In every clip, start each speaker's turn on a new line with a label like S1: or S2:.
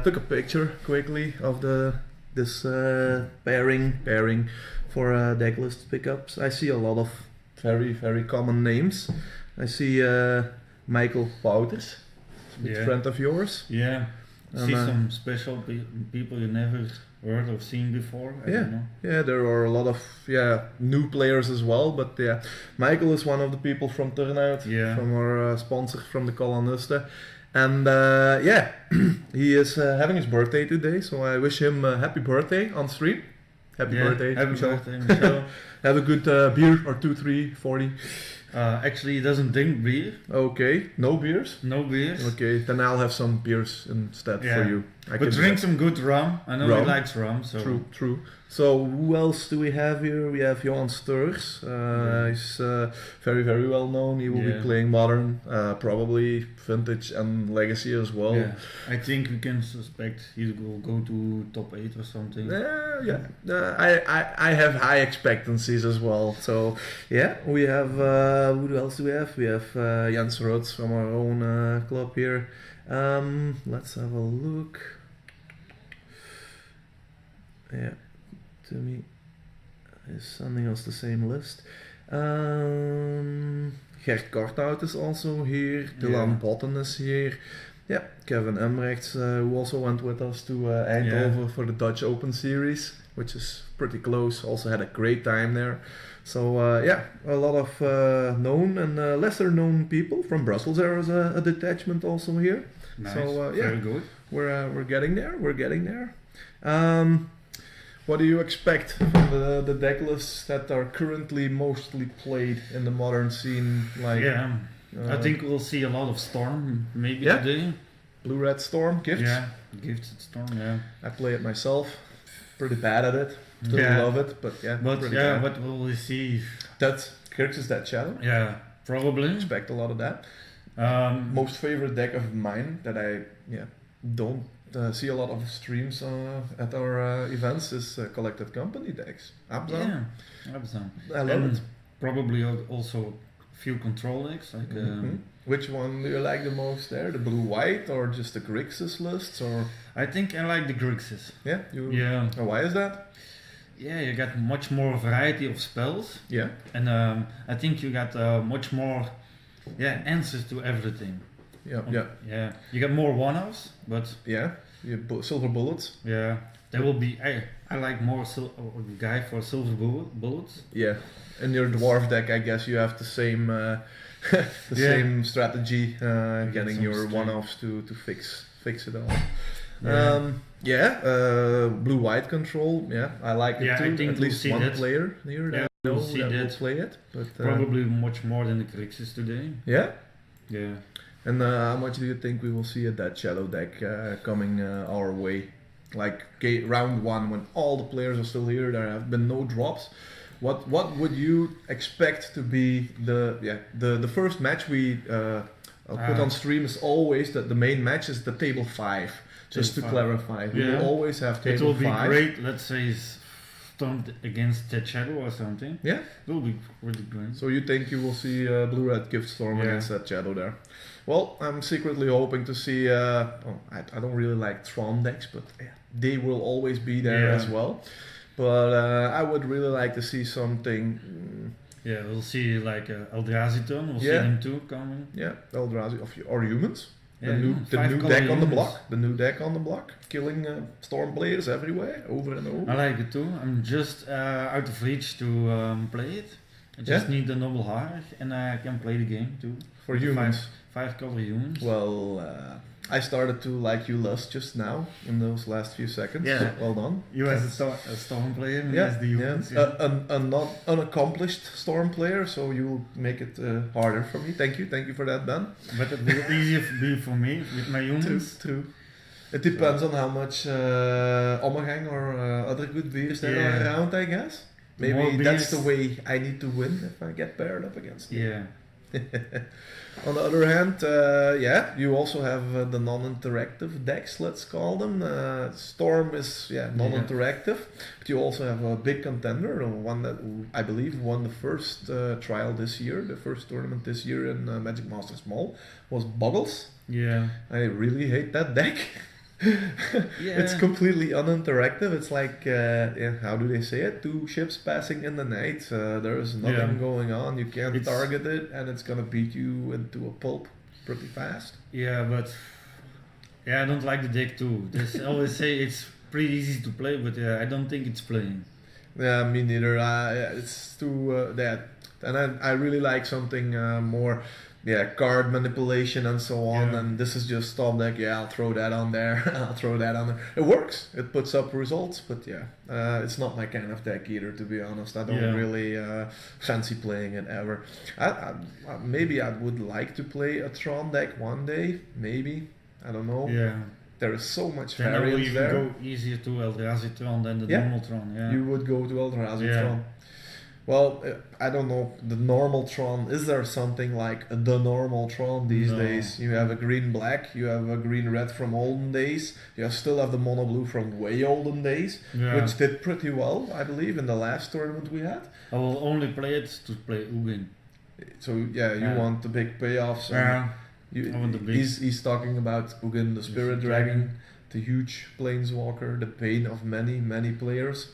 S1: Took a picture quickly of this pairing for deck list pickups. I see a lot of very common names. I see Michael Wouters, a good friend of yours.
S2: Yeah, see some special people you never heard or seen before. I don't know.
S1: Yeah, there are a lot of new players as well. But yeah, Michael is one of the people from Turnout, from our sponsor from the Coloniste. And he is having his birthday today, so I wish him a happy birthday on stream. Happy birthday, Michel. Have a good beer or 2, 3, 40.
S2: Actually, he doesn't drink beer.
S1: Okay, no beers?
S2: No beers.
S1: Okay, then I'll have some beers instead for you.
S2: But drink some good rum. I know he likes rum. So.
S1: True. So who else do we have here? We have Johan Sturs. He's very well known. He will be playing Modern, probably Vintage and Legacy as well.
S2: Yeah. I think we can suspect he will go to top 8 or something.
S1: I have high expectancies as well. So yeah, we have who else do we have? We have Jens Rots from our own club here. Let's have a look. Yeah, Timmy is sending us the same list. Gert Korthout is also here. Dylan Botten is here. Yeah, Kevin Emrechts, who also went with us to Eindhoven for the Dutch Open Series, which is pretty close. Also had a great time there. So a lot of known and lesser known people. From Brussels there is a detachment also here.
S2: Nice.
S1: So
S2: very good.
S1: We're getting there. We're getting there. What do you expect from the deck lists that are currently mostly played in the modern scene? Like
S2: I think we'll see a lot of Storm maybe today.
S1: Blue-red Storm, Gifts?
S2: Yeah, Gifted Storm,
S1: I play it myself. Pretty bad at it. Still love it, but
S2: what will we see?
S1: That's Grixis Dead Shadow.
S2: Yeah, probably.
S1: Expect a lot of that. Most favorite deck of mine that I don't see a lot of streams at our events is Collected Company decks. Abzan.
S2: Yeah, Abzan.
S1: I love it.
S2: Probably also a few control decks. Like,
S1: Which one do you like the most there? The blue-white or just the Grixis lists? Or
S2: I think I like the Grixis.
S1: Yeah? Oh, why is that?
S2: Yeah, you got much more variety of spells.
S1: Yeah.
S2: And I think you got much more answers to everything.
S1: Yeah.
S2: You got more one-offs, but
S1: silver bullets.
S2: Yeah, there will be. I like more guy for silver bullets.
S1: Yeah, in your dwarf deck, I guess you have the same same strategy, getting your one-offs to fix it all. Blue-white control. Yeah, I like it too.
S2: I think
S1: at least one player here that will play it. But
S2: probably much more than the Grixis today.
S1: Yeah.
S2: Yeah.
S1: And how much do you think we will see a Dead Shadow deck coming our way? Like round 1, when all the players are still here, there have been no drops. What would you expect to be the first match we put on stream is always that the main match is the table 5. Just to clarify, we will always have table 5.
S2: It will be great. Let's say Storm against Dead Shadow or something.
S1: Yeah,
S2: it will be really great.
S1: So you think you will see Blue-Red Gift Storm against Dead Shadow there? Well, I'm secretly hoping to see. I don't really like Tron decks, but they will always be there as well. But I would really like to see something.
S2: Yeah, we'll see like Eldrazi turn. We'll see them too coming.
S1: Yeah, Eldrazi or humans. The new deck on the block. The new deck on the block, killing Storm players everywhere, over and over.
S2: I like it too. I'm just out of reach to play it. I just need the Noble Heart, and I can play the game too.
S1: For humans.
S2: 5 color humans.
S1: Well, I started to like you lust just now in those last few seconds. Yeah. Well done.
S2: You as a Storm player, and as the humans.
S1: A not unaccomplished Storm player, so you make it harder for me. Thank you for that, Ben.
S2: But it will easier be for me with my humans.
S1: True. It depends on how much Ommegang or other good beers there are around, I guess. Maybe that's the way I need to win if I get paired up against you.
S2: Yeah.
S1: On the other hand, you also have the non-interactive decks, let's call them. Storm is non-interactive, but you also have a big contender, one that I believe won the first trial this year, the first tournament this year in Magic Masters Mall, was Boggles.
S2: Yeah.
S1: I really hate that deck. It's completely uninteractive. It's like, how do they say it? Two ships passing in the night. There's nothing going on. You can't target it, and it's gonna beat you into a pulp pretty fast.
S2: Yeah, but I don't like the deck too. I always say it's pretty easy to play, but I don't think it's playing.
S1: Yeah, me neither. It's too that, and I really like something more. Yeah, card manipulation and so on, and this is just top deck. Yeah, I'll throw that on there. I'll throw that on there. It works. It puts up results, but it's not my kind of deck either, to be honest. I don't really fancy playing it ever. Maybe I would like to play a Tron deck one day. Maybe, I don't know.
S2: Yeah.
S1: There is so much
S2: Then
S1: variance
S2: you
S1: there.
S2: can go easier to Eldrazi Tron than the normal Tron. Yeah.
S1: You would go to Eldrazi Tron. Well, I don't know, the normal Tron, is there something like the normal Tron these days? You have a green-black, you have a green-red from olden days, you still have the mono-blue from way olden days, which did pretty well, I believe, in the last tournament we had.
S2: I will only play it to play Ugin.
S1: So you want the big payoffs.
S2: I want the big...
S1: He's talking about Ugin, the Spirit Dragon, the huge planeswalker, the pain of many, many players.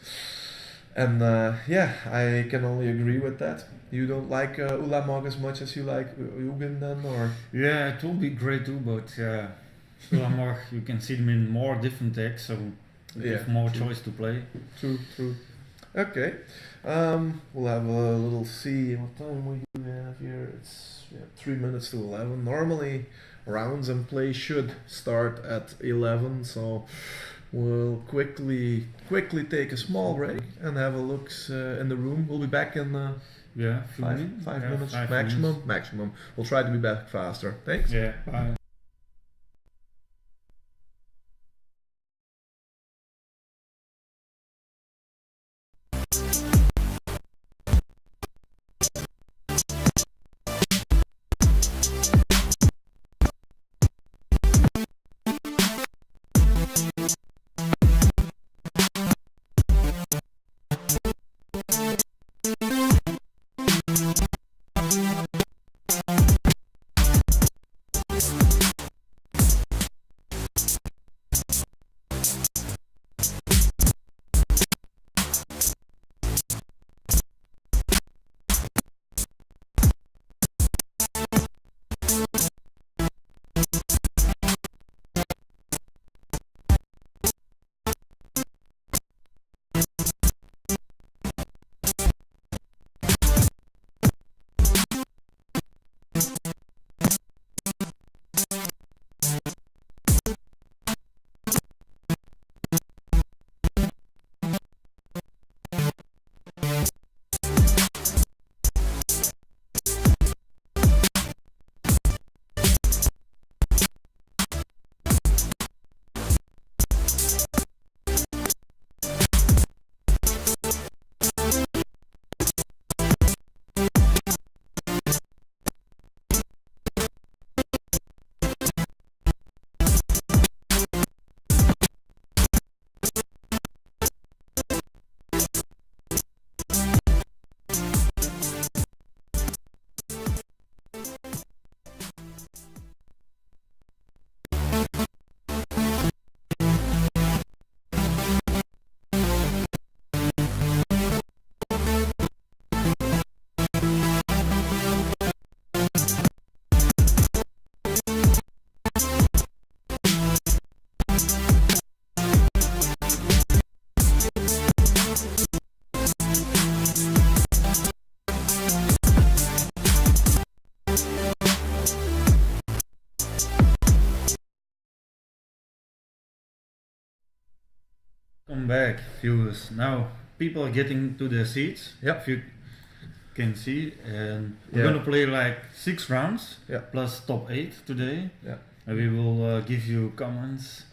S1: And I can only agree with that. You don't like Ulamog as much as you like Ugin then, or?
S2: Yeah, it will be great too, but Ulamog, you can see them in more different decks, so you have more choice to play.
S1: True. Okay, we'll have a little see what time we do have here. It's 3 minutes to 11. Normally, rounds and play should start at 11, so we'll quickly take a small break and have a look in the room. We'll be back in 5 minutes maximum. We'll try to be back faster. Thanks.
S2: Yeah, bye. Come back, viewers. Now people are getting to their seats.
S1: Yep.
S2: If you can see, and we're gonna play like 6 rounds plus top 8 today.
S1: Yeah.
S2: And we will give you comments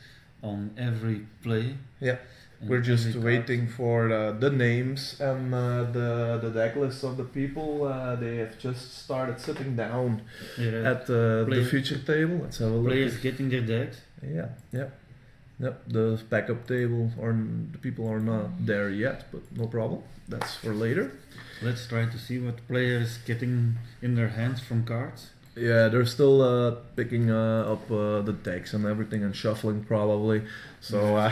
S2: on every play.
S1: Yeah. We're just waiting for the names and the deck lists of the people. They have just started sitting down at the future table. Let's have a look.
S2: Players getting their decks.
S1: Yep, the backup table, or the people are not there yet, but no problem. That's for later.
S2: Let's try to see what players getting in their hands from cards.
S1: Yeah, they're still picking up the decks and everything and shuffling probably. So,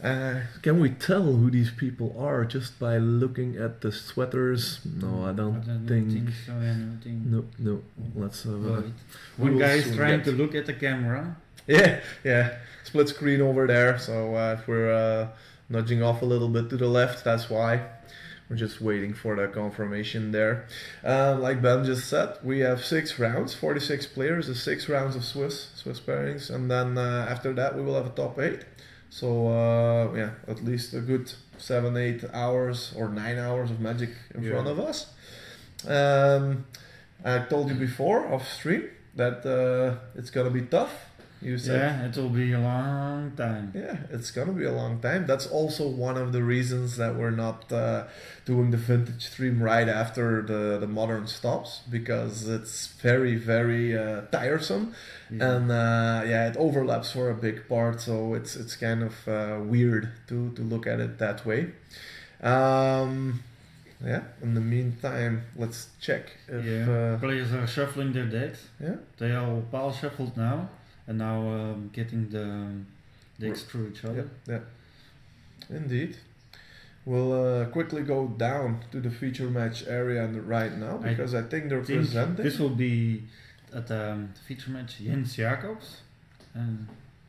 S1: can we tell who these people are just by looking at the sweaters? No, I don't think.
S2: So. Yeah, no, think.
S1: No. Let's have a.
S2: One guy is trying to look at the camera.
S1: Yeah. Split screen over there. So if we're nudging off a little bit to the left, that's why. We're just waiting for the confirmation there. Like Ben just said, we have 6 rounds, 46 players, the 6 rounds of Swiss pairings, and then after that we will have a top 8. So yeah, at least a good 7-8 hours or 9 hours of Magic in front of us. I told you before off stream that it's gonna be tough. You said,
S2: yeah, it will be a long time.
S1: Yeah, it's gonna be a long time. That's also one of the reasons that we're not doing the vintage stream right after the modern stops, because it's very, very tiresome, and it overlaps for a big part. So it's kind of weird to look at it that way. Yeah. In the meantime, let's check if
S2: players are shuffling their decks.
S1: Yeah,
S2: they are pile shuffled now. And now getting the decks through each other.
S1: Yeah. Indeed. We'll quickly go down to the feature match area right now, because I think they're presenting.
S2: This will be at the feature match Jens Jacobs.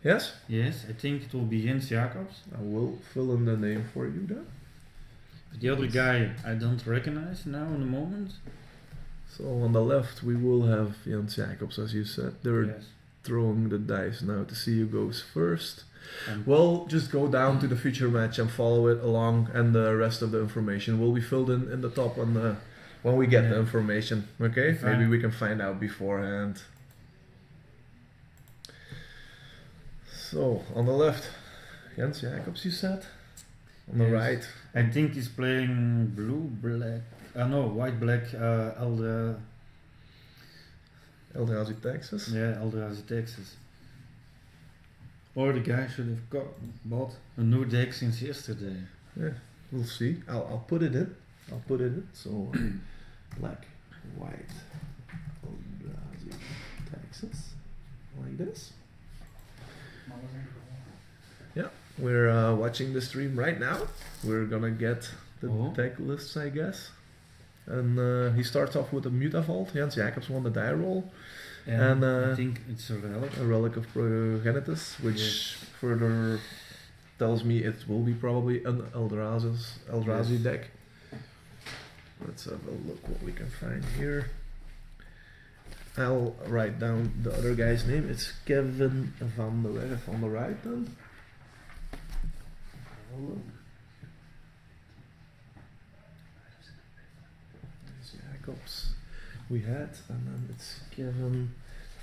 S1: Yes?
S2: Yes, I think it will be Jens Jacobs.
S1: I will fill in the name for you then.
S2: The other guy I don't recognize now in the moment.
S1: So on the left we will have Jens Jacobs, as you said. They're throwing the dice now to see who goes first. We'll just go down to the feature match and follow it along, and the rest of the information will be filled in the top when we get the information. Okay? Maybe we can find out beforehand. So on the left, Jens Jacobs, you said? On the right,
S2: I think he's playing blue-black. White black.
S1: Eldrazi, Texas.
S2: Yeah, Eldrazi, Texas. Or the guy should have bought a new deck since yesterday.
S1: Yeah, we'll see. I'll put it in. So black, white, Eldrazi, Texas, like this. Yeah, we're watching the stream right now. We're gonna get the deck lists, I guess. And he starts off with a Mutavault. Jens Jacobs won the die roll. And
S2: I think it's a relic.
S1: A relic of Progenitus, which further tells me it will be probably an Eldrazi deck. Let's have a look what we can find here. I'll write down the other guy's name. It's Kevin van der Werf on the right then. Jacobs we had, and then it's Kevin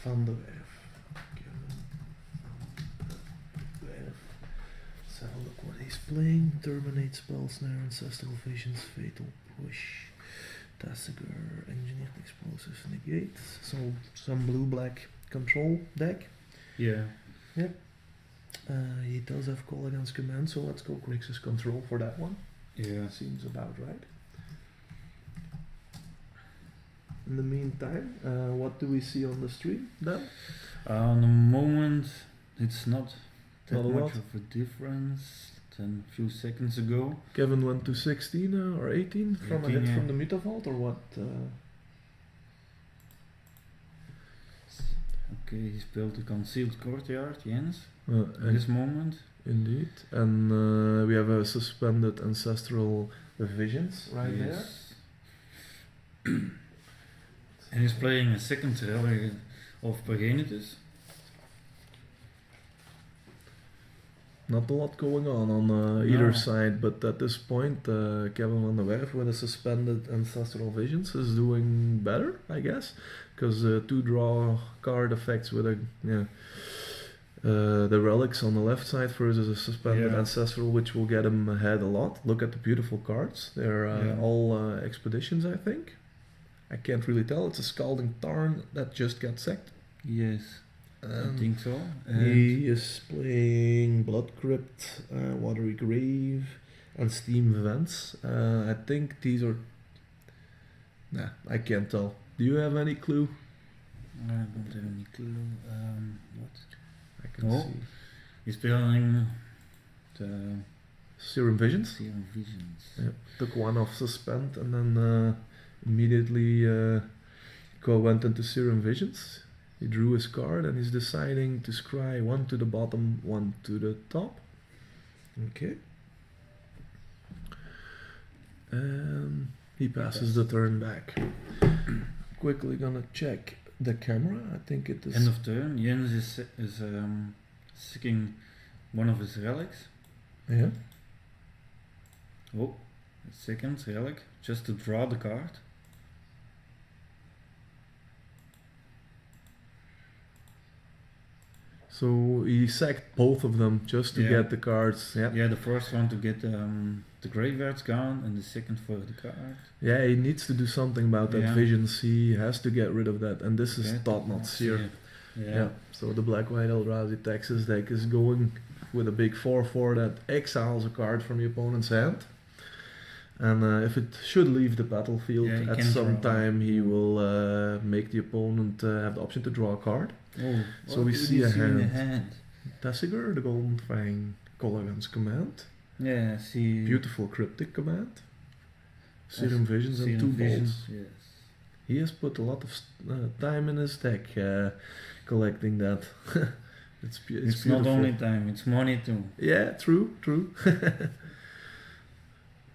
S1: van der Werf. Let's have a look what he's playing. Terminate, Spell Snare, Ancestral Visions, Fatal Push, Tassiger, Engineered Explosives, Negate. So some blue-black control deck.
S2: Yeah.
S1: Yep. He does have Call Against Command, so let's go Grixis Control for that one.
S2: Yeah.
S1: Seems about right. In the meantime, what do we see on the stream then?
S2: On the moment, it's not that
S1: Not
S2: much of a difference than a few seconds ago.
S1: Kevin went to 16 or 18 from a hit from the Mutavault, or what?
S2: Okay, he's built a concealed courtyard, Jens,
S1: at
S2: this moment.
S1: Indeed. And we have a suspended Ancestral Visions right there.
S2: And he's playing a second relic of Progenitus.
S1: Not a lot going on either side, but at this point, Kevin van der Werf with a suspended Ancestral Visions is doing better, I guess, because 2 draw card effects with the relics on the left side versus a suspended Ancestral, which will get him ahead a lot. Look at the beautiful cards. They're all expeditions, I think. I can't really tell. It's a Scalding Tarn that just got sacked.
S2: Yes, I think so.
S1: He is playing Blood Crypt, Watery Grave, and Steam Vents. I think these are... Nah, I can't tell. Do you have any clue?
S2: I don't have any clue. What?
S1: I can see.
S2: He's playing the
S1: Serum Visions.
S2: Serum Visions.
S1: Yeah. Took one off suspend and then immediately went into Serum Visions. He drew his card and he's deciding to scry one to the bottom, one to the top. Okay. And he passes the turn back. Quickly gonna check the camera. I think it is
S2: end of turn. Jens is seeking one of his relics.
S1: Yeah.
S2: Oh, second relic, just to draw the card.
S1: So he sacked both of them just to get the cards. Yeah.
S2: Yeah, the first one to get the graveyards gone, and the second for the card.
S1: Yeah, he needs to do something about that visions. He has to get rid of that, and this is Thought-Knot Seer. Yeah. So the black-white Eldrazi Texas deck is going with a big 4/4 that exiles a card from the opponent's hand. And if it should leave the battlefield at some time, he will make the opponent have the option to draw a card.
S2: Oh,
S1: so we see a hand. Tessiger, the Golden Fang, Colligan's command.
S2: Yeah, see.
S1: Beautiful cryptic command. Serum Visions and 2 bolts.
S2: Yes.
S1: He has put a lot of time in his deck collecting that. It's beautiful.
S2: Not only time, it's money too.
S1: Yeah, true.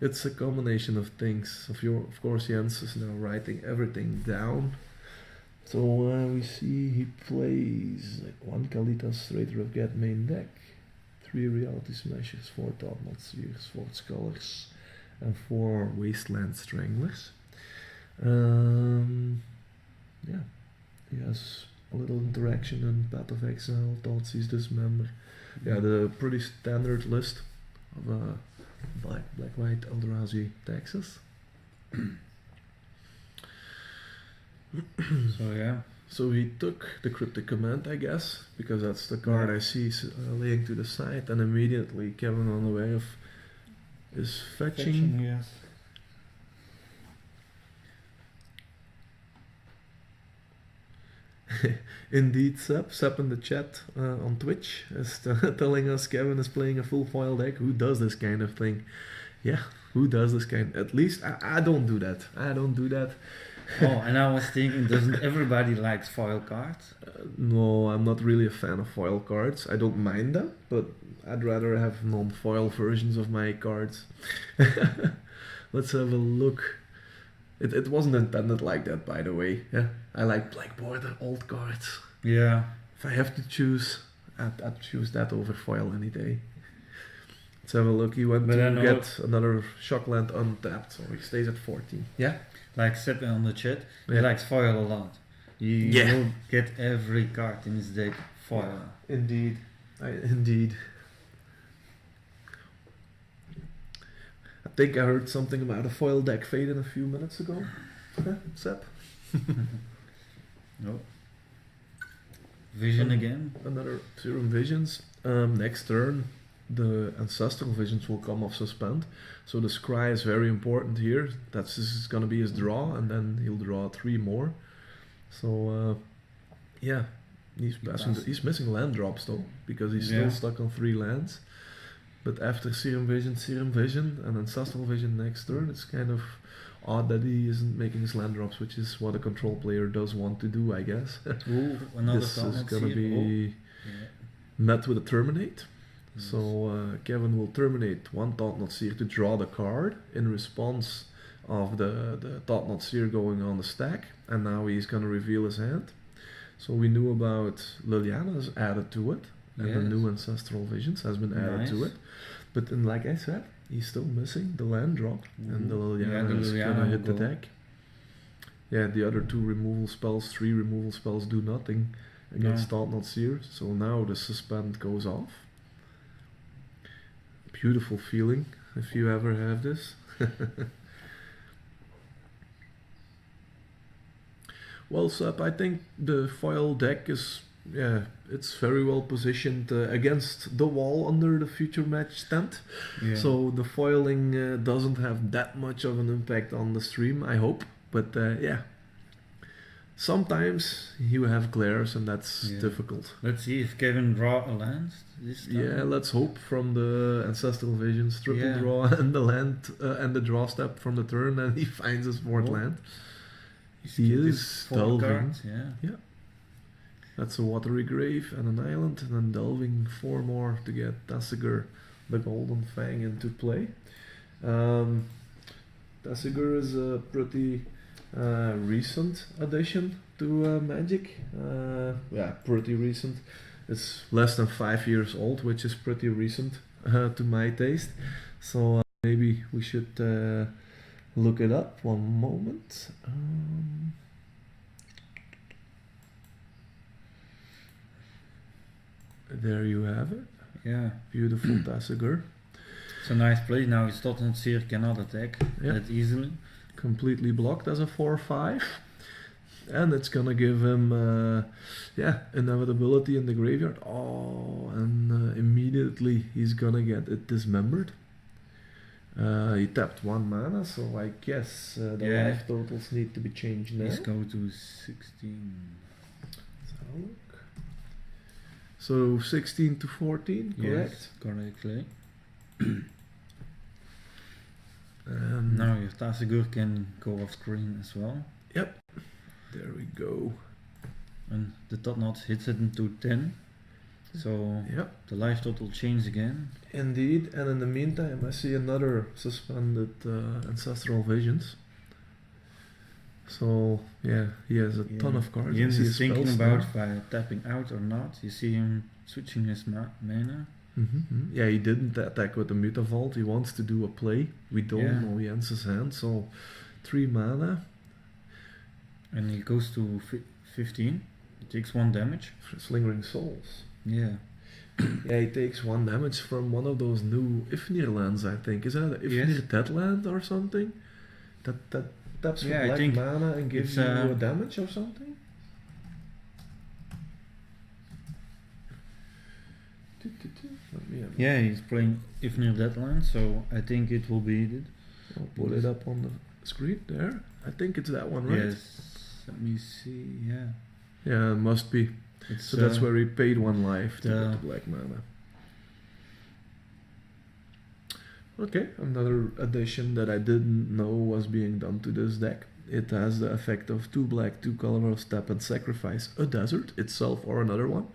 S1: It's a combination of things. Of course, Jens is now writing everything down. So we see he plays 1 Kalitas Raider of Get main deck, 3 Reality Smashes, 4 Thought-Knot Seers, 4 Scholars, and 4 Wasteland Stranglers. Yeah, he has a little interaction in Path of Exile, Thoughtseize Dismember. Yeah, the pretty standard list of black-white Eldrazi Texas. So he took the cryptic command, I guess, because that's the card I see laying to the side, and immediately Kevin on the Werf is fetching.
S2: Yes.
S1: Indeed, Sep in the chat on Twitch is telling us Kevin is playing a full foil deck. Who does this kind of thing? Yeah, who does this kind? At least I don't do that.
S2: Oh, and I was thinking, doesn't everybody likes foil cards?
S1: No, I'm not really a fan of foil cards. I don't mind them, but I'd rather have non-foil versions of my cards. Let's have a look. It wasn't intended like that, by the way. Yeah, I like black border old cards.
S2: Yeah.
S1: If I have to choose, I'd choose that over foil any day. Let's have a look. He went to get another Shockland untapped, so he stays at 14. Yeah.
S2: Like Sepp on the chat, he likes foil a lot. He will get every card in his deck foil.
S1: Indeed. Indeed. I think I heard something about a foil deck fading a few minutes ago. Sepp?
S2: No. Vision again.
S1: Another Serum Visions. Next turn, the Ancestral Visions will come off suspend. So the scry is very important here. This is going to be his draw, and then he'll draw 3 more. So, yeah, he's missing land drops though, because he's still stuck on 3 lands. But after Serum Vision, and Ancestral Vision next turn, it's kind of odd that he isn't making his land drops, which is what a control player does want to do, I guess.
S2: Ooh, another
S1: this is going to be met with a Terminate. Yes. So Kevin will terminate 1 Thought-Knot Seer to draw the card in response of the Thought-Knot Seer going on the stack, and now he's going to reveal his hand. So we knew about Liliana's added to it, and the new Ancestral Visions has been added to it. But then, like I said, he's still missing the land drop, and the Liliana is going to hit the deck. Yeah, the other 2 removal spells, 3 removal spells do nothing against Thought-Knot Seer, so now the suspend goes off. Beautiful feeling, if you ever have this. Well, Sep, I think the foil deck is, it's very well positioned against the wall under the future match tent. Yeah. So the foiling doesn't have that much of an impact on the stream, I hope. But yeah, sometimes you have glares and that's difficult.
S2: Let's see if Kevin draw a land this time.
S1: Yeah, let's hope from the Ancestral Visions triple draw and the land and the draw step from the turn, and he finds his fourth land. He is delving. Yeah. That's a Watery Grave and an island, and then delving 4 more to get Tasigur, the Golden Fang, into play. Tasigur is a pretty recent addition to Magic. Pretty recent. It's less than 5 years old, which is pretty recent to my taste. So maybe we should look it up. One moment. There you have it.
S2: Yeah.
S1: Beautiful Tasigur.
S2: It's a nice play. Now his Totem Seer cannot attack that easily.
S1: Completely blocked as a 4/5. And it's gonna give him inevitability in the graveyard. Oh, and immediately he's gonna get it dismembered. He tapped 1 mana, so I guess the life totals need to be changed now.
S2: Let's go to 16.
S1: Let's have a look. So 16 to 14, correct?
S2: Yes, correctly. Now your Tasigur can go off screen as well.
S1: Yep. There we go.
S2: And the top knot hits it into 10. So the life total changed again.
S1: Indeed, and in the meantime I see another suspended Ancestral Visions. So yeah, he has a ton of cards.
S2: Jens is thinking about by tapping out or not. You see him switching his mana.
S1: Yeah, he didn't attack with the Mutavault. He wants to do a play. We don't know Jens's hand, so 3 mana.
S2: And he goes to 15. He takes 1 damage.
S1: Slingering Souls.
S2: Yeah.
S1: Yeah, he takes 1 damage from one of those new Ifnir lands, I think. Is that an Ifnir Deadland or something? That taps with black mana and gives you a damage or something?
S2: Yeah, he's playing Ifnir Deadland, so I think it will be it.
S1: I'll put it up on the screen there. I think it's that one, right?
S2: Yes. Let me see. Yeah.
S1: Yeah, it must be. So that's where he paid 1 life to get the black mana. Okay, another addition that I didn't know was being done to this deck. It has the effect of 2 black, 2 colorless, tap and sacrifice a desert itself or another one.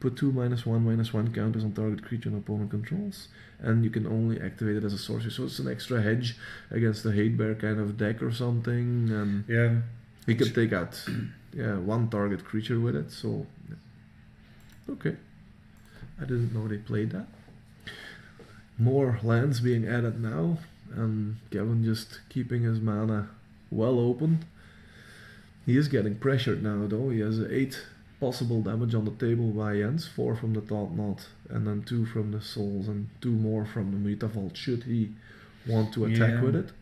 S1: Put 2 -1/-1 counters on target creature and opponent controls, and you can only activate it as a sorcery. So it's an extra hedge against the Hate Bear kind of deck or something. And he can take out 1 target creature with it. So okay, I didn't know they played that. More lands being added now, and Kevin just keeping his mana well open. He is getting pressured now though. He has 8 possible damage on the table by Jens, 4 from the Thought Knot, and then 2 from the Souls, and 2 more from the Mutavault should he want to attack with it.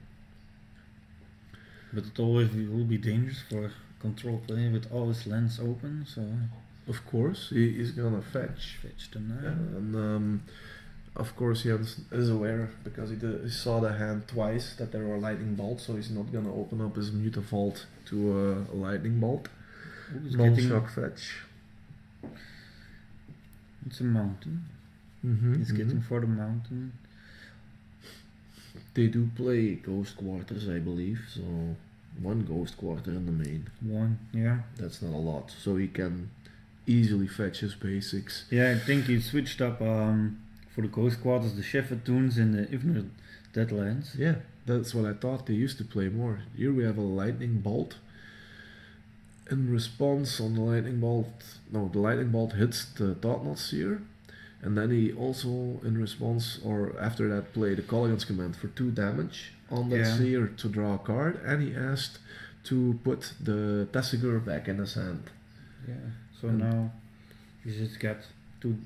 S2: But it always will be dangerous for control play with all his lands open, so...
S1: Of course, he's gonna fetch.
S2: Fetch the 9.
S1: And of course Jens is aware, because he saw the hand twice that there were lightning bolts, so he's not gonna open up his Mutavault to a lightning bolt. Non-shock fetch.
S2: It's a mountain. He's getting for the mountain.
S3: They do play Ghost Quarters, I believe, so 1 Ghost Quarter in the main.
S2: 1, yeah.
S3: That's not a lot, so he can easily fetch his basics.
S2: Yeah, I think he switched up for the Ghost Quarters, the Shepherd Tunes and the Ifnir Deadlands.
S1: Yeah, that's what I thought they used to play more. Here we have a lightning bolt. In response on the lightning bolt, the lightning bolt hits the Thought Knot Seer, and then he also, in response or after that, played the Colligan's Command for 2 damage on that Seer to draw a card, and he asked to put the Tasigur back in his hand.
S2: Yeah, so now he just got 2.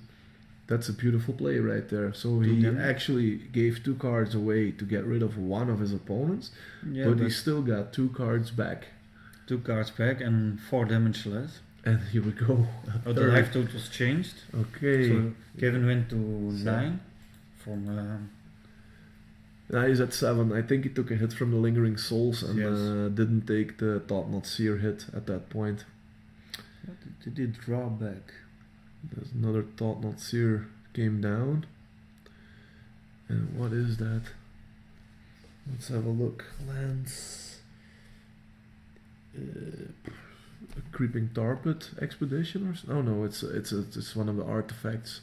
S1: That's a beautiful play right there. So he actually gave 2 cards away to get rid of one of his opponents, but he still got 2 cards back.
S2: 2 cards back and 4 damage less.
S1: And here we go.
S2: Oh, the life totals changed.
S1: Okay.
S2: So Kevin went to 9 from
S1: He's at 7. I think he took a hit from the Lingering Souls and
S2: Yes.
S1: didn't take the Thought Not Seer hit at that point.
S3: What did he draw back?
S1: There's another Thought Not Seer came down. And what is that? Let's have a look.
S3: Lands.
S1: A Creeping Tarpet Expedition or oh no, it's one of the artifacts.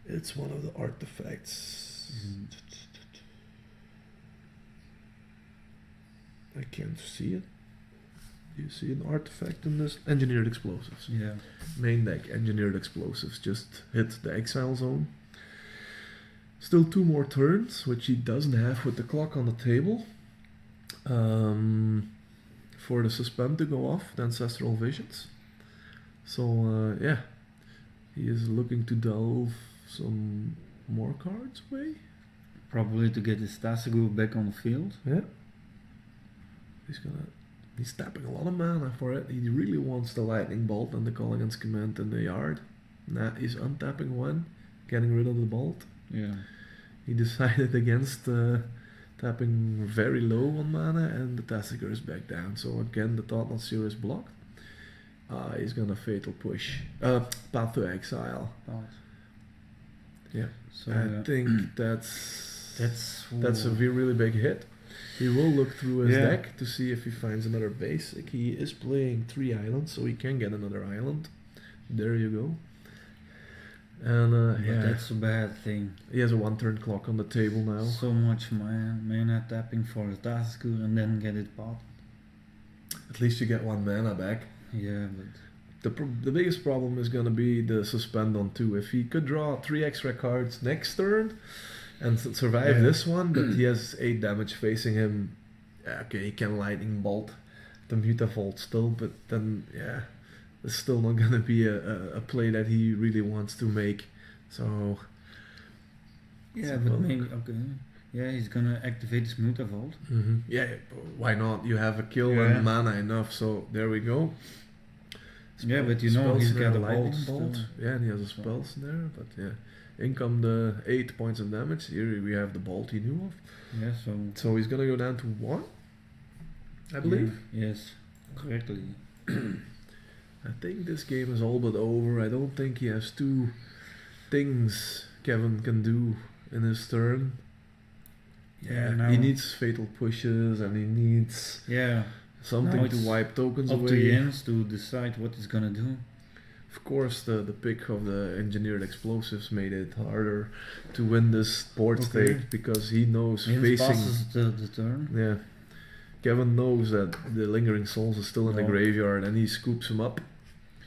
S1: It's one of the artifacts. I can't see it. Do you see an artifact in this? Engineered Explosives.
S2: Yeah.
S1: Main deck, Engineered Explosives. Just hit the exile zone. Still 2 more turns, which he doesn't have with the clock on the table. For the suspend to go off, the Ancestral Visions. So, yeah. He is looking to delve some more cards away.
S2: Probably to get his Tasigur back on the field.
S1: Yeah. He's tapping a lot of mana for it. He really wants the Lightning Bolt and the Colligan's Command in the yard. Nah, he's untapping one, getting rid of the Bolt.
S2: Yeah.
S1: He decided against tapping very low on mana, and the Tasigur is back down. So again, the Thought Not Seer is blocked. He's gonna Fatal Push. Path to Exile. Yeah.
S2: So
S1: I think that's a really big hit. He will look through his deck to see if he finds another basic. He is playing 3 islands, so he can get another island. There you go. And
S2: but that's a bad thing.
S1: He has a 1-turn clock on the table now.
S2: So much mana tapping for the Tasigur and then get it popped.
S1: At least you get 1 mana back.
S2: Yeah, but
S1: The biggest problem is going to be the suspend on 2. If he could draw 3 extra cards next turn and survive this one, but he has 8 damage facing him, okay, he can Lightning Bolt the Mutavault still, but then, it's still not going to be a play that he really wants to make. So,
S2: but maybe, okay. Yeah, he's gonna activate his Mutavault.
S1: Yeah, why not? You have a kill and mana enough, so there we go.
S2: Yeah, but you know he's got a
S1: Lightning
S2: Bolt.
S1: Yeah, and he has a spells there, but in come the 8 points of damage. Here we have the Bolt he knew of.
S2: Yeah,
S1: So he's gonna go down to 1, I believe.
S2: Yes, correctly.
S1: I think this game is all but over. I don't think he has 2 things Kevin can do in his turn. He needs Fatal Pushes and he needs something to wipe tokens
S2: up
S1: away.
S2: to Jens to decide what he's gonna do.
S1: Of course, the pick of the Engineered Explosives made it harder to win this board state because he knows
S2: Jens
S1: facing.
S2: passes the turn.
S1: Yeah, Kevin knows that the Lingering Souls is still in the graveyard and he scoops him up.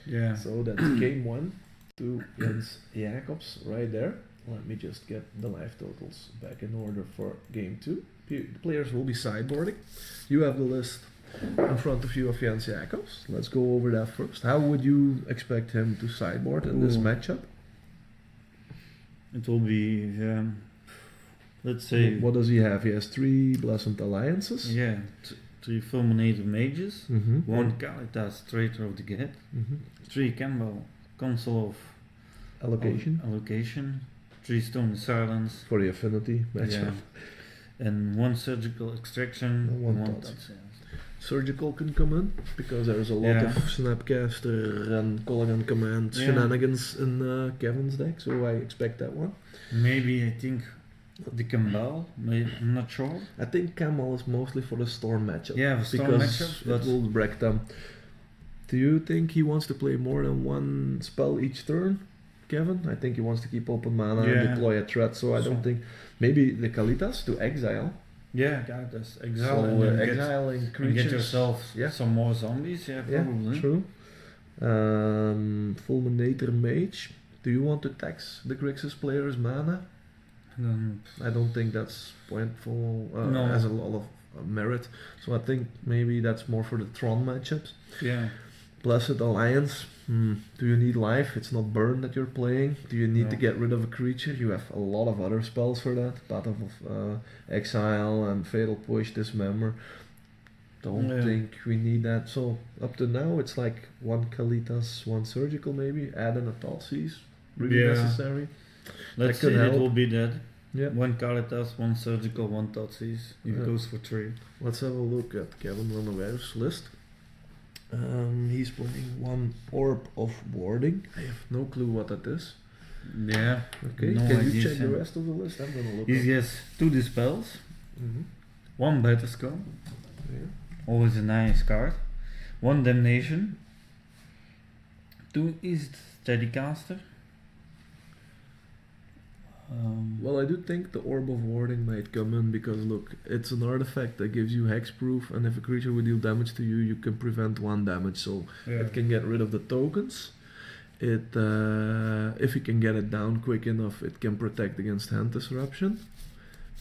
S2: Yeah.
S1: So that's game 1 to Jens Jacobs right there. Let me just get the life totals back in order for game 2. The players will be sideboarding. You have the list in front of you of Jens Jacobs. Let's go over that first. How would you expect him to sideboard in this matchup?
S2: It will be, let's say...
S1: What does he have? He has 3 Blessed Alliances.
S2: Yeah, 3 Fulminated Mages, 1 Kalitas, Traitor of the Gate, 3 Campbell, Console of Allocation, 3 Stone Silence.
S1: For the Affinity matchup.
S2: And 1 Surgical Extraction,
S1: And 1 Thought. Surgical can come in because there's a lot of Snapcaster and Colligan Command shenanigans in Kevin's deck, so I expect that one.
S2: Maybe I think the Campbell, I'm not sure.
S1: I think Camel is mostly for the Storm matchup.
S2: Yeah, for Storm matchup,
S1: but it will break them. Do you think he wants to play more than 1 spell each turn, Kevin? I think he wants to keep open mana and deploy a threat, so I don't think... Maybe the Kalitas to exile.
S2: Yeah, Kalitas, exile.
S1: So
S2: and
S1: exiling creatures.
S2: And get yourself some more zombies, probably.
S1: Yeah, true. Fulminator Mage. Do you want to tax the Grixis player's mana? I don't think that's pointful. Has a lot of merit. So I think maybe that's more for the Tron matchups.
S2: Yeah.
S1: Blessed Alliance. Do you need life? It's not burn that you're playing. Do you need to get rid of a creature? You have a lot of other spells for that. Path of Exile and Fatal Push, Dismember. Don't think we need that. So up to now it's like 1 Kalitas, 1 Surgical maybe. Add in a Thoughtseize. Really necessary.
S2: Let's say it will be that.
S1: Yeah.
S2: One Kalitas, one Surgical, one Totsis. He
S1: Yeah.
S2: goes for 3.
S3: Let's have a look at Kevin Van Werf's list. He's playing one Orb of Warding.
S1: I have no clue what that is.
S2: Yeah.
S3: Okay,
S2: No
S3: can you
S2: idea,
S3: check the
S2: Sam.
S3: rest of the list? I'm gonna look.
S2: He has 2 Dispels,
S3: Mm-hmm.
S2: 1 Battle Skull,
S3: Yeah.
S2: always a nice card, 1 Damnation, 2 East Steadycaster.
S3: Well, I do think the Orb of Warding might come in because look, it's an artifact that gives you hexproof, and if a creature would deal damage to you, you can prevent 1 damage. So
S2: yeah.
S3: it can get rid of the tokens. It, if you can get it down quick enough, it can protect against hand disruption.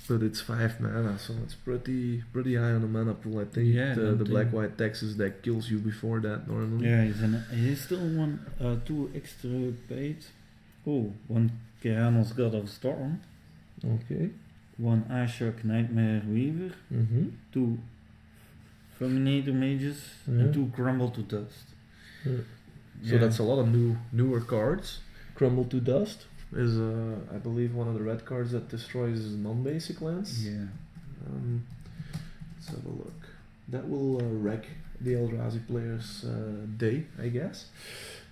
S3: But it's 5 mana, so it's pretty high on the mana pool. I think
S2: Yeah,
S3: the
S2: don't
S3: Black
S2: think-
S3: White Texas deck kills you before that normally.
S2: Yeah, he's still 2 extra paid. Oh, 1 Keranos God of Storm,
S3: Okay.
S2: 1 Ashok Nightmare Weaver,
S3: Mm-hmm.
S2: 2 Fulminator Mages,
S3: Yeah.
S2: and 2 Crumble to Dust.
S3: Yeah. So that's a lot of newer cards. Crumble to Dust is, I believe, one of the red cards that destroys non-basic lands.
S2: Yeah.
S3: Let's have a look. That will wreck the Eldrazi player's day, I guess.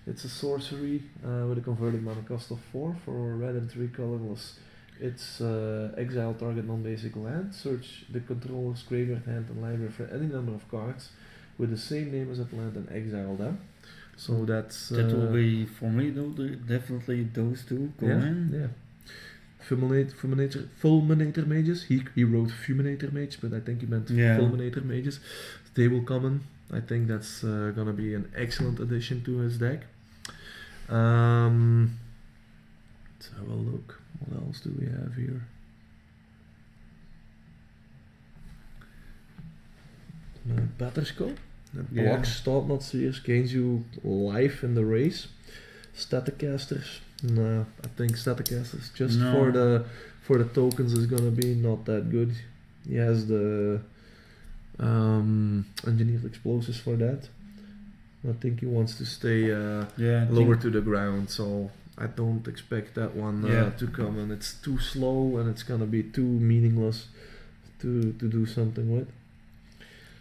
S3: It's a sorcery with a converted mana cost of 4 for red and 3 colorless. It's exile target non-basic land, search the controller's graveyard, hand, and library for any number of cards with the same name as that land and exile them. So that's
S2: That will be for me though. Definitely those 2 go
S3: yeah,
S2: in.
S3: yeah. Fulminator mages. He wrote Fulminator mage, but I think he meant
S2: Yeah.
S3: Fulminator mages. They will come in. I think that's gonna be an excellent addition to his deck. Let's have a look. What else do we have here? Batterskull. That
S2: Yeah.
S3: blocks Thought Not Seers, gains you life in the race. Staticasters. Nah, I think Staticasters just
S2: No.
S3: for the tokens is gonna be not that good. He has the engineered explosives for that. I think he wants to stay
S2: Yeah. I
S3: lower
S2: think-
S3: to the ground, so I don't expect that one
S2: Yeah.
S3: to come, and it's too slow and it's gonna be too meaningless to do something with.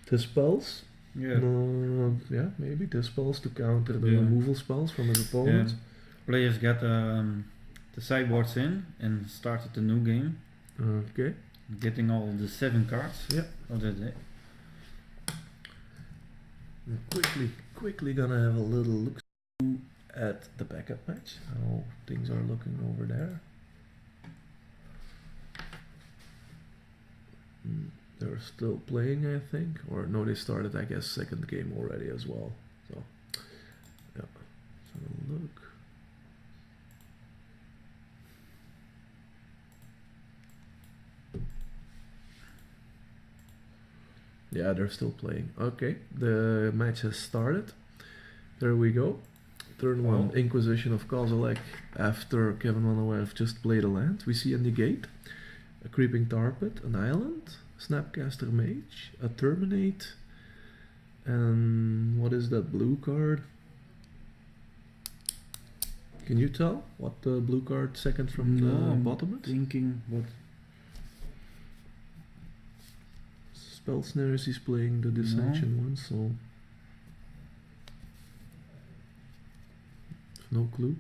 S3: The spells,
S2: Yeah.
S3: yeah, maybe the spells to counter the
S2: Yeah.
S3: removal spells from his opponents.
S2: Players get the sideboards in and started the new game,
S3: Okay,
S2: getting all the 7 cards.
S3: Yeah.
S2: Of the deck.
S3: quickly gonna have a little look at the backup match, how things are looking over there. They're still playing, I think, or no, they started, I guess, second game already as well. So, yeah, let's have a look. Yeah, they're still playing. Okay, the match has started. There we go. Turn 1,
S2: Oh.
S3: Inquisition of Kozilek. After Kevin Van Werf just played a land, we see a negate, a Creeping Tar Pit, an island, Snapcaster Mage, a Terminate, and what is that blue card? Can you tell what the blue card second from
S2: No,
S3: the
S2: I'm
S3: bottom is?
S2: Thinking, but
S3: Spell Snares is playing the Dissension one, so no clue.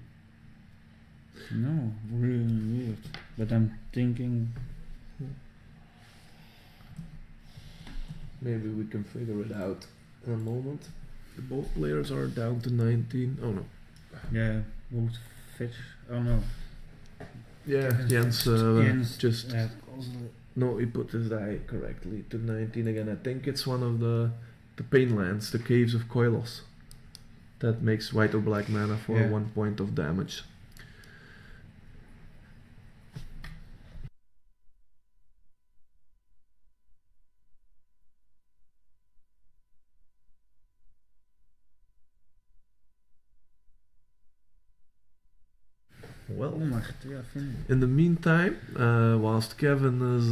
S2: no, really weird. But I'm thinking,
S3: Maybe we can figure it out in a moment. Both players are down to 19. Oh no.
S2: yeah, both fetch. Oh no.
S3: Yeah, Jens,
S2: Jens,
S3: just
S2: Kozilek.
S3: no, he put his die correctly to 19 again. I think it's one of the Painlands, the Caves of Koilos. That makes white or black mana for
S2: Yeah.
S3: 1 point of damage. Well,
S2: Oh my god, yeah, Finn.
S3: in the meantime, whilst Kevin is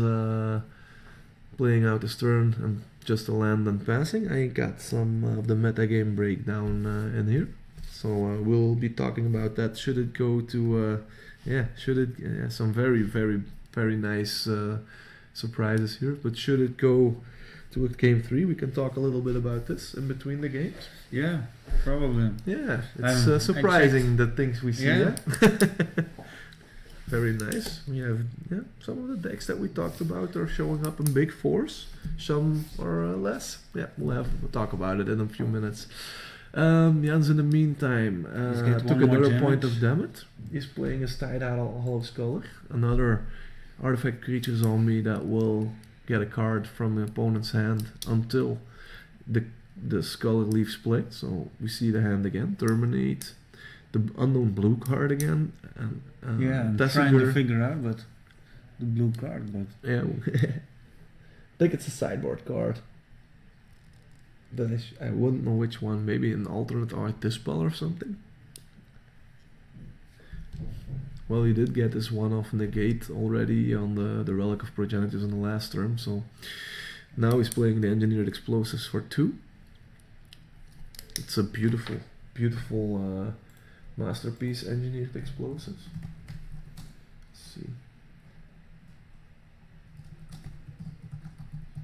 S3: playing out his turn and just a land and passing, I got some of the metagame breakdown in here. So we'll be talking about that. Should it go to, some very very nice surprises here. But should it go to a game 3, we can talk a little bit about this in between the games.
S2: Yeah, probably.
S3: Yeah, it's surprising the things we see.
S2: Yeah.
S3: Very nice. We have some of the decks that we talked about are showing up in big force. Some are less. Yeah, we'll talk about it in a few minutes. Jens, in the meantime, took another point of damage. He's playing a Tide Hollow Scholar, another artifact creature zombie that will get a card from the opponent's hand until the Scholar leaves play. So we see the hand again. Terminate. The unknown blue card again. And
S2: I'm trying to figure out but the blue card, but
S3: yeah, I think it's a sideboard card. But I wouldn't know which one. Maybe an alternate art dispel or something. Well, he did get this one off negate already on the Relic of Progenitors in the last turn, so now he's playing the Engineered Explosives for 2. It's a beautiful, beautiful masterpiece, Engineered Explosives. Let's see.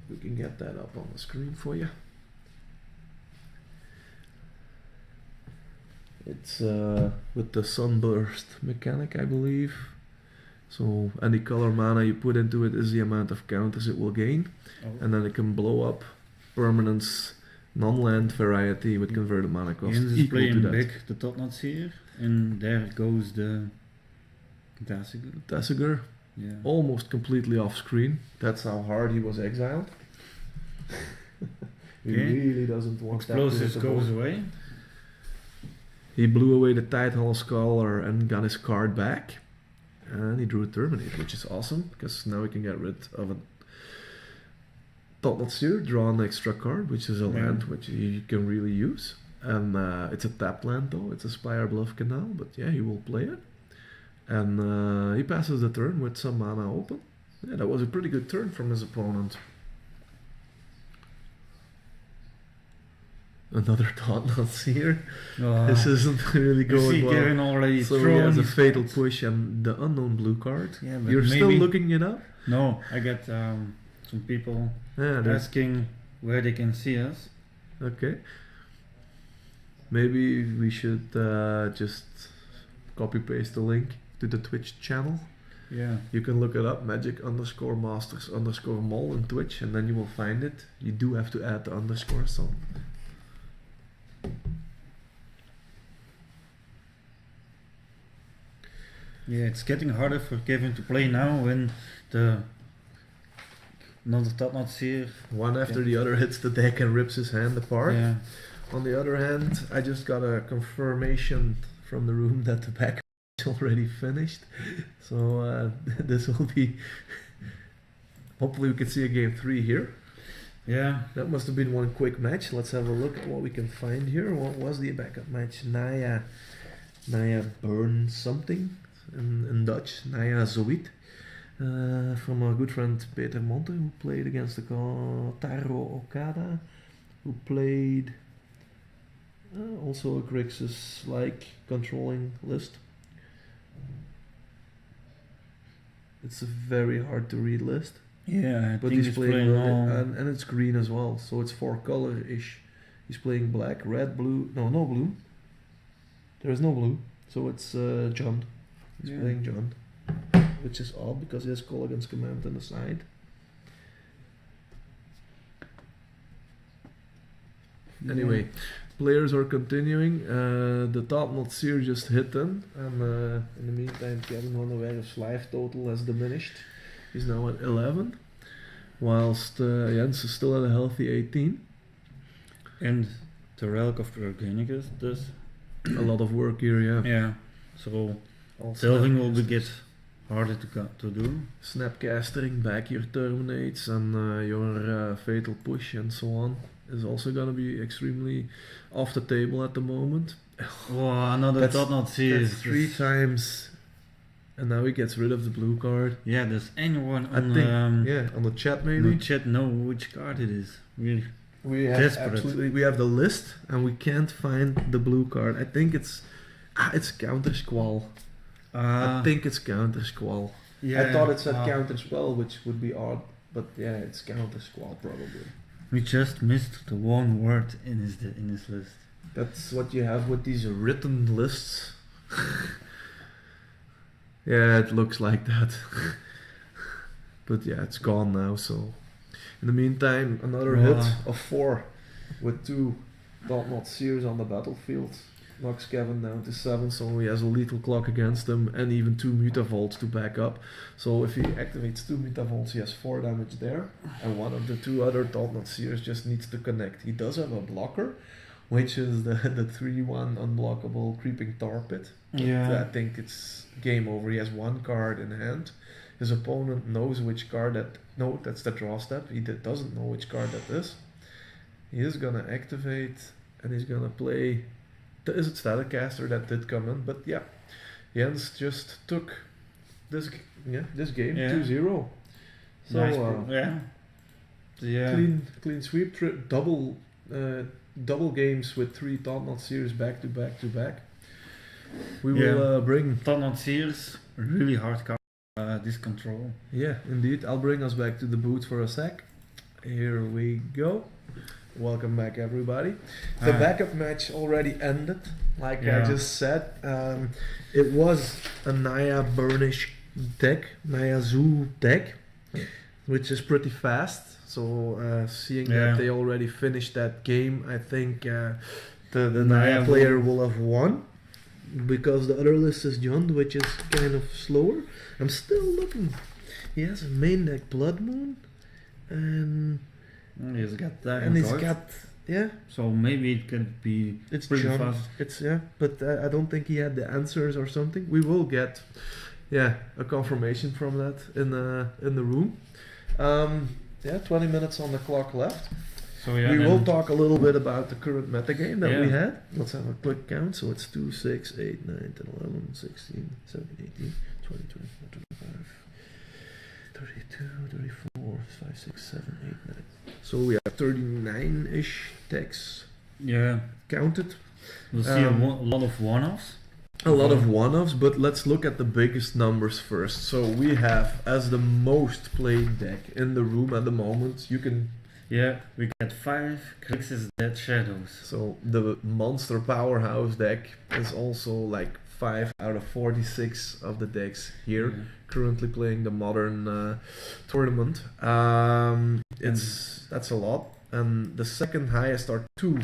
S3: We can get that up on the screen for you. It's with the Sunburst mechanic, I believe. So any color mana you put into it is the amount of counters it will gain. And then it can blow up permanents, non-land variety with converted mana cost
S2: Jens is
S3: equal to
S2: playing
S3: that.
S2: big the Totnuts here, and there goes the
S3: Tasigur,
S2: Yeah.
S3: almost completely off screen. That's how hard he was exiled. He
S2: Okay.
S3: really doesn't want
S2: Explosives
S3: that to hit the
S2: goes
S3: board.
S2: away.
S3: He blew away the Tidehollow Scholar and got his card back. And he drew a Terminate, which is awesome, because now we can get rid of a Thought Seer, draw an extra card, which is a land which you can really use. And it's a tapped land though, it's a Spire Bluff Canal, but yeah, he will play it. And he passes the turn with some mana open. Yeah, that was a pretty good turn from his opponent. Another Thought Seer. This isn't really
S2: You see
S3: going well.
S2: Kevin already
S3: So he
S2: thrown
S3: has a
S2: his
S3: fatal
S2: cards.
S3: push and the unknown blue card.
S2: Yeah, but
S3: You're still
S2: maybe-
S3: looking it up?
S2: No, I get some people
S3: Yeah, there's,
S2: asking where they can see us.
S3: okay. Maybe we should just copy paste the link to the Twitch channel.
S2: Yeah.
S3: You can look it up, magic_masters_mol on Twitch, and then you will find it. You do have to add the underscore, so.
S2: Yeah, it's getting harder for Kevin to play now when the another Totnuts here.
S3: One after the other hits the deck and rips his hand apart.
S2: Yeah.
S3: On the other hand, I just got a confirmation from the room that the back is already finished. So this will be... Hopefully we can see a game 3 here.
S2: Yeah.
S3: That must have been one quick match. Let's have a look at what we can find here. What was the backup match? Naya Burn something in Dutch. Naya Zoit. From our good friend Peter Monte, who played against the Taro Okada, who played also a Grixis-like controlling list. It's a very hard to read list.
S2: Yeah, I
S3: But
S2: think
S3: he's playing
S2: all.
S3: and it's green as well, so it's 4 color-ish. He's playing black, red, blue. No blue. There is no blue, so it's John. He's playing John, which is odd because he has Call Against Command on the side. Anyway, players are continuing. The Top Seer just hit them, and in the meantime, Kevin Van der Werf's life total has diminished. He's now at 11, whilst Jens is still at a healthy 18.
S2: And the Relic of Organicus does.
S3: A lot of work here, yeah.
S2: Yeah. So
S3: Also
S2: delving will get harder to do.
S3: Snapcastering back your terminates and your fatal push and so on is also gonna be extremely off the table at the moment.
S2: Oh, another
S3: That's-
S2: Totnuts here.
S3: That's 3 times, and now he gets rid of the blue card.
S2: Yeah, does anyone
S3: I
S2: on
S3: think, yeah, on the chat maybe.
S2: the chat know which card it is? Really?
S3: We have
S2: Desperate.
S3: absolutely, we have the list and we can't find the blue card. I think it's Counter Squall. I think it's Counter Squall.
S2: Yeah,
S3: I thought it said counter spell, which would be odd, but yeah, it's counter squall probably.
S2: We just missed the one word in his list.
S3: That's what you have with these written lists. Yeah, it looks like that. But yeah, it's gone now, so... In the meantime, another hit of 4 with 2 Thought-Knot Seers on the battlefield. Knocks Kevin down to 7, so he has a lethal clock against him and even 2 Mutavaults to back up. So if he activates 2 Mutavaults, he has 4 damage there, and one of the 2 other Thought-Knot Seers just needs to connect. He does have a blocker, which is the 3/1 unblockable Creeping Tar Pit.
S2: Yeah.
S3: I think it's game over. He has 1 card in hand. His opponent knows which card that... No, that's the draw step. He doesn't know which card that is. He is gonna activate, and he's gonna play... Is it Staticaster that did come in? But yeah, Jens just took this game 2-0. So
S2: Nice
S3: clean sweep, double games with 3 Thought-Knot Series back to back. We will bring
S2: Thought-Knot Seers, really hard card. This control.
S3: Yeah, indeed. I'll bring us back to the booth for a sec. Here we go. Welcome back, everybody. The backup match already ended. Like I just said, it was a Naya Burnish deck, Naya Zoo deck, which is pretty fast. So seeing that they already finished that game, I think the Naya player will have won. Because the other list is John, which is kind of slower. I'm still looking. He has a main deck Blood Moon, and
S2: he's got that.
S3: And he's got
S2: So maybe it could be pretty fast.
S3: It's but I don't think he had the answers or something. We will get a confirmation from that in the room. 20 minutes on the clock left.
S2: So
S3: we will talk a little bit about the current metagame that we had. Let's have a quick count. So it's 2, 6, 8, 9, 10, 11, 16, 17, 18, 20, 24, 25, 32, 34, 5, 6, 7, 8, 9. So we have 39-ish decks counted.
S2: We'll see a lot of one-offs.
S3: A lot of one-offs, but let's look at the biggest numbers first. So we have, as the most played deck in the room at the moment, you can...
S2: Yeah, we got 5 Grixis Dead Shadows.
S3: So the monster powerhouse deck is also like 5 out of 46 of the decks here currently playing the modern tournament. That's a lot. And the second highest are 2.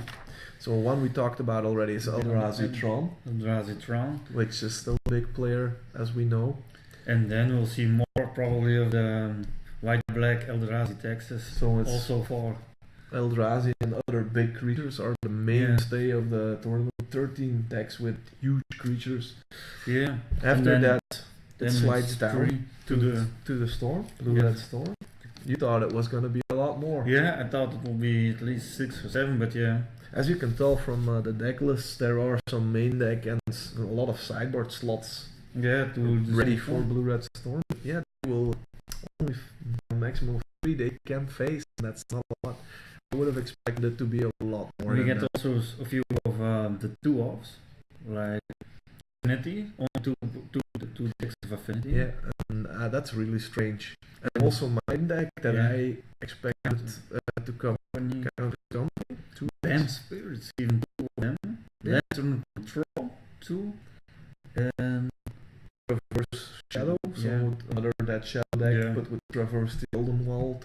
S3: So one we talked about already is Eldrazi Tron.
S2: Eldrazi Tron,
S3: which is still a big player as we know.
S2: And then we'll see more probably of the white-black Eldrazi Texas. So it's also for
S3: Eldrazi and other big creatures are the mainstay of the tournament. 13 decks with huge creatures.
S2: Yeah.
S3: After that, it slides down to the storm, blue-red storm. You thought it was going to be a lot more.
S2: Yeah, I thought it would be at least 6 or 7, but
S3: as you can tell from the deck lists, there are some main deck and a lot of sideboard slots. Ready for blue-red storm. Yeah, they will only a maximum of 3 they can face, and that's not a lot. I would have expected it to be a lot more.
S2: We get also a few of the 2-offs, like Affinity, only two decks of Affinity.
S3: Yeah, and that's really strange. And also Mind deck that I expected to come. Two
S2: and Spirits, even 2 of them. Lantern Control, 2. And
S3: Reverse Shadow, so another Dead Shadow deck, but with Traverse the Eldenwald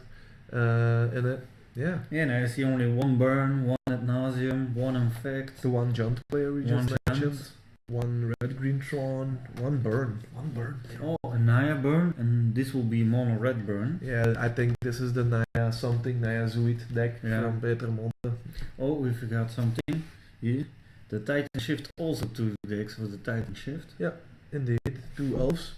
S3: in it. Yeah,
S2: and I see only 1 Burn, 1 Ad Nauseam, 1 Infect.
S3: The 1 Junt player we just mentioned. 1 Red-Green Tron, 1 Burn. 1 Burn.
S2: Oh, a Naya Burn, and this will be Mono Red Burn.
S3: Yeah, I think this is the Naya something, Naya Zuid deck from Peter Monte.
S2: Oh, we forgot something here. The Titan Shift also 2 decks with the Titan Shift.
S3: Yeah, indeed. 2 elves.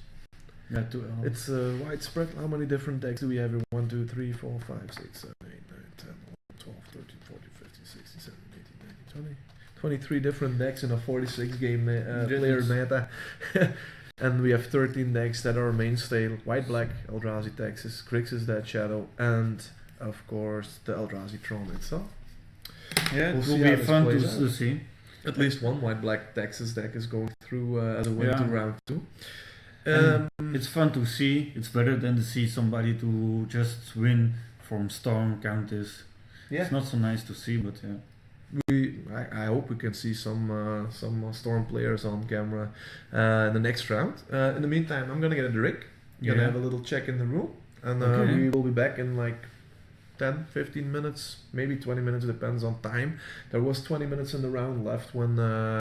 S2: Yeah, 2 elves.
S3: It's widespread. How many different decks do we have? 1, 2, 3, 4, 5, 6, 7, 8, 9, 10, 11, 12, 13, 14, 15, 16, 17, 18, 19, 20. 23 different decks in a 46 game player meta. And we have 13 decks that are mainstay: white-black, Eldrazi Texas, Grixis Dead Shadow, and of course the Eldrazi Tron itself.
S2: Yeah, it will be fun to see.
S3: At least one white-black Texas deck is going through as a win to round 2.
S2: It's fun to see. It's better than to see somebody to just win from Storm counters.
S3: Yeah.
S2: It's not so nice to see, but yeah.
S3: I hope we can see some Storm players on camera in the next round. In the meantime, I'm gonna get a drink. Gonna have a little check in the room, and we will be back in like 10, 15 minutes, maybe 20 minutes, depends on time. There was 20 minutes in the round left when